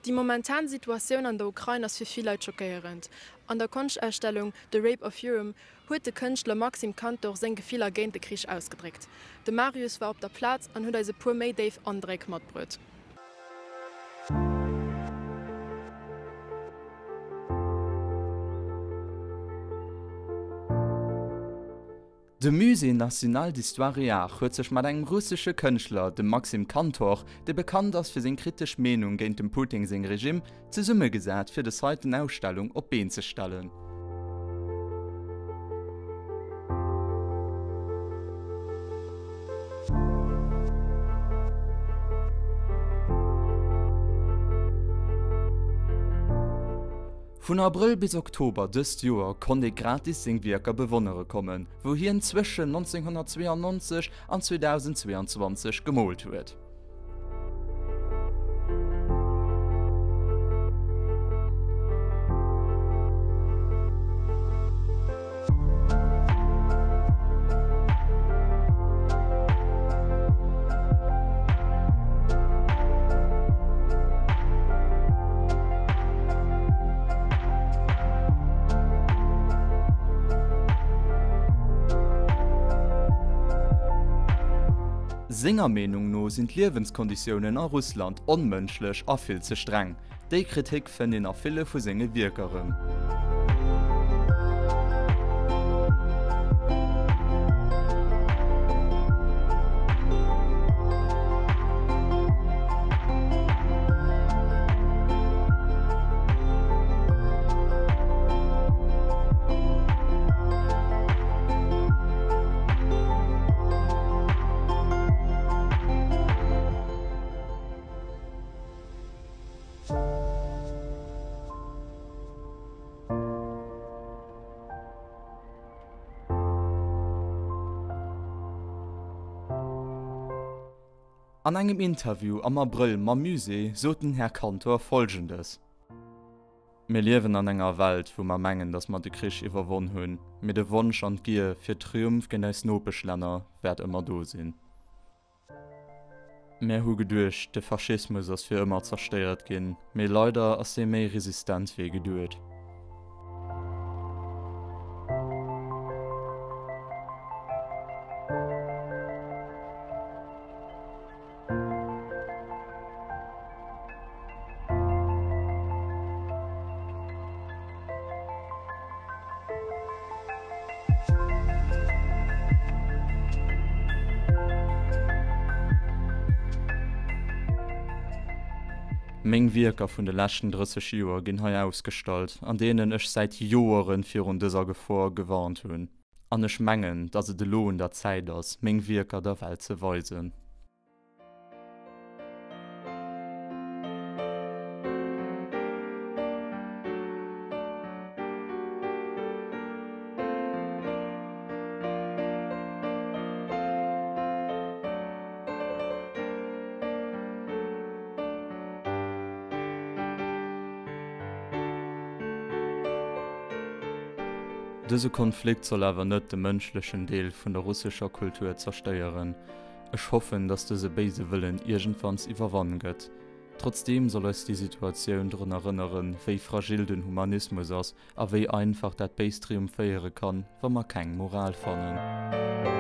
Die momentane Situation an der Ukraine ist für viele Leute schockierend. An der Kunstausstellung «The Rape of Europe» hat der Künstler Maxim Kantor seine Gefühle gegen den Krieg ausgedrückt. Der Marius war auf der Platz und hat also pur mehr Dave André mitgebracht. De Musée National d'Histoire huet sech mat engem russische Kënchtler, dem Maxim Kantor, de bekannt ass fir seg kritisch Menung géint dem Putin seg Regime, ze Summe gesät fir de zweiten Ausstellung op Been ze stellen. Von April bis Oktober des Jahr konnte gratis sing Werker Bewonnere kommen, wo hier zwischen 1992 und 2022 gemalt wird. Senger Meinung no sind Lebenskonditionen an Russland unmenschlich a viel zu streng. Die Kritik finden a viele vu senge Wirkeren. An einem Interview am April ma Musée soten Herr Kantor folgendes: Wir leben an enger Welt, wo ma mengen, dass man de Krieg überwunden hunn. Mit de Wunsch an Gier fir Triumph geneis Nobeschlenner werd immer do sinn. Mehr hu gedurcht, de Faschismus ass fir immer zersteiert gin, me leider ass se méi resistent wie geduld. Meng Wirker vun de lächten 30 Joer ginn hei ausstalt, an denen ech seit Joeren virun dëser Gefor gewarnt hunn. An ech mengen, dat se de Lohn der Zäit ass, meng Wirker der Welt ze weisen. Dëse Konflikt soll awer net de mënschlechen Deel vun der russischer Kultur zersteieren. Ech hoffen, dass dëse beise Willen irgendwanns iwwerwannen gëtt. Trotzdem soll es die Situationun drin erinnern, wéi fragil den Humanismus ass, a wéi einfach dat Beis triumphéiere kann, wann man keng Moral fannen.